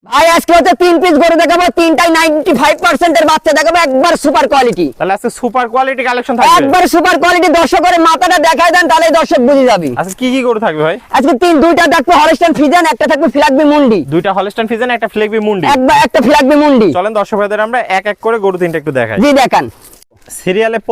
ভাই আজকে হচ্ছে 3 পিস গরু দেখাবো, তিনটাই 95% এর বাচ্চা দেখাবো, একবার সুপার কোয়ালিটি। তাহলে আজকে সুপার কোয়ালিটি কালেকশন থাকবে, একবার সুপার কোয়ালিটি। দর্শক করে মাথাটা দেখায় দেন, তাহলে দর্শক বুঝে যাবে। আজকে কি কি গরু থাকবে ভাই? আজকে দুইটা থাকবে হলস্টাইন ফ্রিজিয়ান, একটা থাকবে ফ্ল্যাগবি মুন্ডি। দুইটা হলস্টাইন ফ্রিজিয়ান, একটা ফ্লেগবি মুন্ডি, একটা ফ্ল্যাগবি মুন্ডি। চলেন দর্শক ভাইদের আমরা এক এক করে গরু তিনটা একটু দেখাই। জি দেখান। সিরিয়ালের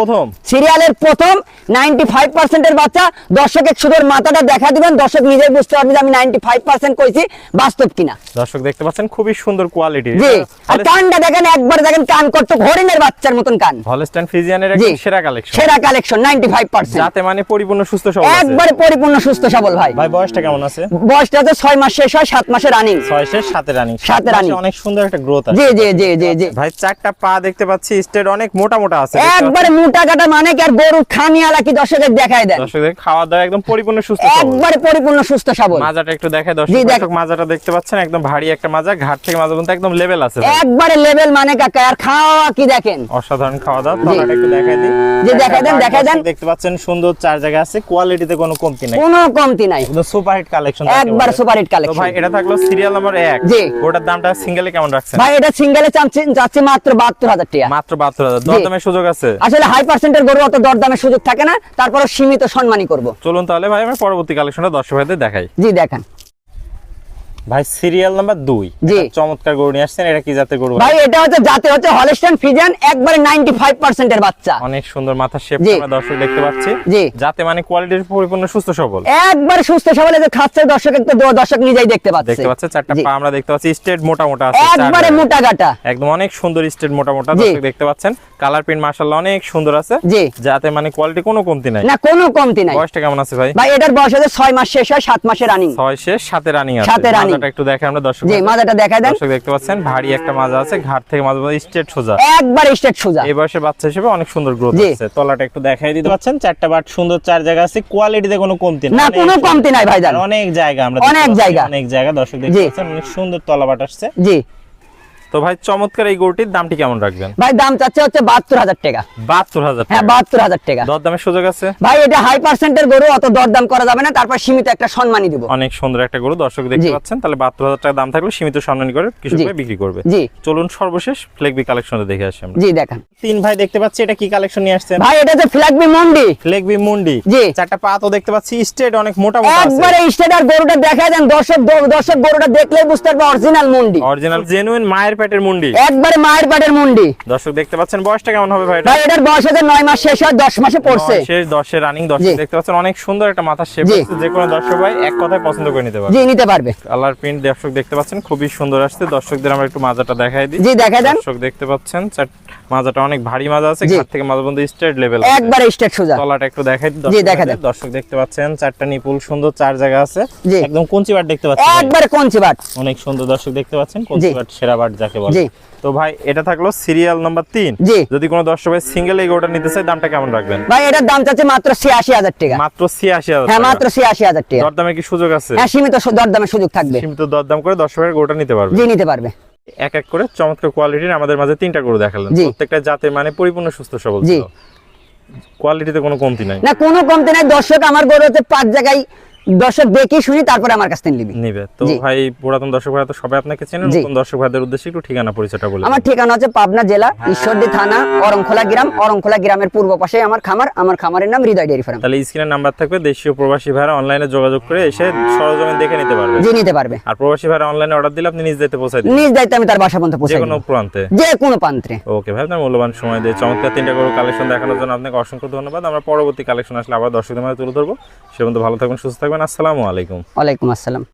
প্রথম 95% এর বাচ্চা। দর্শকের শুধু মাথাটা দেখা দিবেন, দর্শক নিজেই বুঝতে পারবে যে আমি 95% কইছি বাস্তব কিনা। দর্শক দেখতে পাচ্ছেন খুবই সুন্দর কোয়ালিটি। জি, আর কানটা দেখেন, একবার দেখেন কান করতে হরিণের বাচ্চার মতন কান। হলস্টাইন ফ্রিজিয়ানের একদম সেরা কালেকশন, সেরা কালেকশন 95%। যাতে মানে পরিপূর্ণ সুস্থ সবল আছে, একবারে পরিপূর্ণ সুস্থ সবল। ভাই ভাই বয়সটা কেমন আছে? বয়সটা হচ্ছে 6 মাস শেষ হয়, 7 মাসে রানিং। 6 শেষ 7 রানিং, 7 রানিং, অনেক সুন্দর একটা গ্রোথ আছে। জি জি জি জি জি ভাই চারটা পা দেখতে পাচ্ছি, স্টেট অনেক মোটা মোটা আছে, একবারে মোটা কাটা, মানে কি আর গরু খানিয়ালা কি দর্শকের দেখায় দেন। দর্শকদের খাওয়া দাওয়া একদম পরিপূর্ণ সুস্থ সবল, একবারে পরিপূর্ণ সুস্থ সবল। মাজাটা একটু দেখায় জি, দেখ। দর্শক, মাজাটা দেখতে পাচ্ছেন একদম ভারী একটা মাজা, ঘাট থেকে মাজা পর্যন্ত একদম লেভেল আছে ভাই। একবারে লেভেল, মানে কাকা আর খাওয়া কি দেখেন, অসাধারণ খাওয়া দাওয়া। তলাটা একটু দেখাই দিই, জি দেখায় দেন, দেখায় দেন। দেখতে পাচ্ছেন সুন্দর চার জায়গা আছে, কোয়ালিটিতে কোনো কমতি নাই, কোনো কমতি নাই, একদম সুপার হিট কালেকশন, একবার সুপার হিট তো কালেকশন। ভাই এটা থাকলো সিরিয়াল নাম্বার 1। জি। ওটার দামটা সিঙ্গেলে কেমন রাখছেন? ভাই এটা সিঙ্গেলে যাচ্ছে মাত্র 72,000 টাকা। মাত্র 72,000, দরদামের সুযোগ আছে? আসলে হাই পার্সেন্টের গরু অত দরদামের সুযোগ থাকে না, তারপরে সীমিত সম্মানই করব। চলুন তাহলে ভাই আমরা পরবর্তী কালেকশনটা দর্শক ভাইদের দেখাই। জি দেখান। ভাই সিরিয়াল নাম্বার 2, জি। চমৎকার গরু নিয়ে আসছেন, এটা কি জাতের গরু? ভাই এটা হচ্ছে জাতে হচ্ছে হলস্টাইন ফ্রিজিয়ান, একবারে 95% এর বাচ্চা। অনেক সুন্দর মাথার শেপ জি। আমরা দর্শক দেখতে পাচ্ছি, জি। যাতে মানে কোয়ালিটির পরিপূর্ণ সুস্থ সবল, একবার সুস্থ সবল। এই যে খাচ্ছে দর্শক, একটু দর্শক নিজেই দেখতে পাচ্ছে। দেখতে পাচ্ছে চারটা জি। পা আমরা দেখতে পাচ্ছি, স্টেট মোটা মোটা আছে, একবারে মোটা গাটা, একদম অনেক সুন্দর স্টেট মোটা মোটা। জি। দর্শক দেখতে পাচ্ছেন কালার প্রিন্ট মাশাআল্লাহ অনেক সুন্দর আছে, জি। যাতে মানে কোয়ালিটি কোনো কমতি নাই। না কোনো কমতি নাই। বয়সটা কেমন আছে ভাই? ভাই এটার বয়স হচ্ছে 6 মাস শেষ হয়, 7 মাসে রানিং। 6 শেষ 7 রানিং আছে। 7 রানিং। মাজাটা একটু দেখে আমরা দর্শক, জি মাথাটা দেখায় দেন। দর্শক দেখতে পাচ্ছেন ভারী একটা মাজা আছে, ঘাট থেকে মাজা পর্যন্ত স্ট্রেট সোজা, একবার স্ট্রেট সোজা। এই বয়সের বাচ্চা হিসেবে অনেক সুন্দর গ্রোথ জি। আছে। তলাটা একটু দেখাই দিতে পাচ্ছেন, চারটা বাট সুন্দর চার জায়গা আছে, কোয়ালিটিতে কোনো কমতি না অনেক কোনো সুন্দর। কমতি নাই ভাইজান। আর অনেক জায়গা আমরা অনেক দেখতে পাচ্ছি, জায়গা। অনেক জায়গা দর্শক দেখতে জি। পাচ্ছেন, অনেক সুন্দর তলা বাট আসছে। জি। তো ভাই চমৎকার এই গরুটির দামটি কেমন রাখবেন? ভাই দাম চাচ্ছে হচ্ছে 72,000 টাকা। 72,000 হ্যাঁ 72,000 টাকা। দরদামের সুযোগ আছে? ভাই এটা হাই পার্সেন্টের গরু, অত দরদাম করা যাবে না, তারপর সীমিত একটা সম্মানই দিব। অনেক সুন্দর একটা গরু দর্শক দেখতে জি। পাচ্ছেন, তাহলে 72,000 টাকা দাম থাকলে সীমিত সম্মানী করে কৃষক ভাই বিক্রি করবে। জি। চলুন সর্বশেষ ফ্লেগবি কালেকশনে দেখে আসি আমরা। জি দেখান। তিন ভাই দেখতে পাচ্ছি, এটা কি কালেকশন নিয়ে আসছেন? ভাই এটা যে ফ্ল্যাগবি মুন্ডি। ফ্লেগবি মুন্ডি, জি। চারটা পা তো দেখতে পাচ্ছি স্ট্রেট অনেক মোটা মোটা আছে, একবারে স্টেডার গরুটা দেখায় দেন, দর্শক গরুটা দেখলেই বুঝতে পারবে অরিজিনাল মুন্ডি, অরিজিনাল জেনুইন মায়ের পেটের মুন্ডি। একবারে মায়ের পেটের মুন্ডি। দর্শক দেখতে পাচ্ছেন বয়সটা কেমন হবে ভাই? ভাই এটার বয়স হচ্ছে 9 মাস শেষ হয়, 10 মাসে পড়ছে। শেষ 10 এর রানিং। জি। দর্শক দেখতে পাচ্ছেন অনেক সুন্দর একটা মাথার শেপ জি। আছে, যে কোনো দর্শক ভাই এক কথায় পছন্দ করে নিতে পারবে। জি নিতে পারবে। কালার প্রিন্ট দর্শক দেখতে পাচ্ছেন খুবই সুন্দর আসছে। দর্শকদের আমরা একটু মাজাটা দেখাই দিই। জি দেখায় দেন। দর্শক দেখতে পাচ্ছেন মাজাটা অনেক ভারী মাজা আছে, জি। ঘাট থেকে মাজা পর্যন্ত স্ট্রেট লেভেল, একবারে স্ট্রেট সোজা। তলাটা একটু দেখাই দিই। জি, দেখায় দেন। দর্শক দেখতে পাচ্ছেন চারটা নিপুল সুন্দর চার জায়গা আছে, জি। একদম কঞ্চি বাট দেখতে পাচ্ছেন, একবারে কঞ্চি বাট। অনেক সুন্দর দর্শক দেখতে পাচ্ছেন, কঞ্চি বাট সেরা বাট যাকে বলে। জি। তো ভাই এটা থাকলো সিরিয়াল নাম্বার 3। জি। যদি কোনো দর্শক ভাই সিঙ্গেল এই গরুটা নিতে চায় দামটা কেমন রাখবেন? ভাই এটার দাম চাচ্ছে মাত্র 86,000 টাকা। মাত্র 86,000 হ্যাঁ টাকা। মাত্র 86,000 টাকা। দরদামে কি সুযোগ আছে? হ্যাঁ সীমিত দরদামের সুযোগ থাকবে। সীমিত দরদাম করে দর্শকের গরুটা নিতে পারবে। জি নিতে পারবে। এক এক করে চমৎকার কোয়ালিটির আমাদের মাঝে তিনটা গরু দেখালেন, জি। প্রত্যেকটা জাতে মানে পরিপূর্ণ সুস্থ সবল জি। ছিল, কোয়ালিটিতে কোনো কমতি নাই। না কোনো কমতি নাই। দর্শক আমার গরু হচ্ছে 5 জায়গায় দর্শক দেখি শুনি তারপরে আমার কাছ থেকে নিবি। নিবে তো জি। ভাই, পুরাতন দর্শক ভাইরা তো সবাই আপনাকে চেনেন, জি। নতুন দর্শক ভাইদের উদ্দেশ্যে একটু ঠিকানা পরিচয়টা বলে আমার দিন। ঠিকানা হচ্ছে পাবনা জেলা ঈশ্বরদী থানা অরংখোলা গ্রাম। অরংখোলা গ্রামের পূর্ব পাশে আমার খামার। আমার খামারের নাম হৃদয় ডেয়ারি ফার্ম। তাহলে স্ক্রিনের নাম্বার থাকবে, দেশীয় প্রবাসী ভাইরা অনলাইনে যোগাযোগ করে এসে সরজমিন দেখে নিতে পারবে। জি নিতে পারবে। আর প্রবাসী ভাইরা অনলাইনে অর্ডার দিলে আপনি নিজ দায়িত্বে পৌঁছায় দিবেন, নিজ দায়িত্বে আমি তার বাসা পর্যন্ত যে পৌঁছে কোনো প্রান্তে। যে কোনো প্রান্তে। ওকে ভাই, আপনার মূল্যবান সময় দিয়ে চমৎকার তিনটা গরু কালেকশন দেখানোর জন্য আপনাকে অসংখ্য ধন্যবাদ। আমরা পরবর্তী কালেকশন আসলে আবার দর্শকদের মাঝে তুলে ধরবো। সে পর্যন্ত ভালো থাকবেন, সুস্থ থাকবেন। আসসালামু আলাইকুম। ওয়ালাইকুম আসসালাম।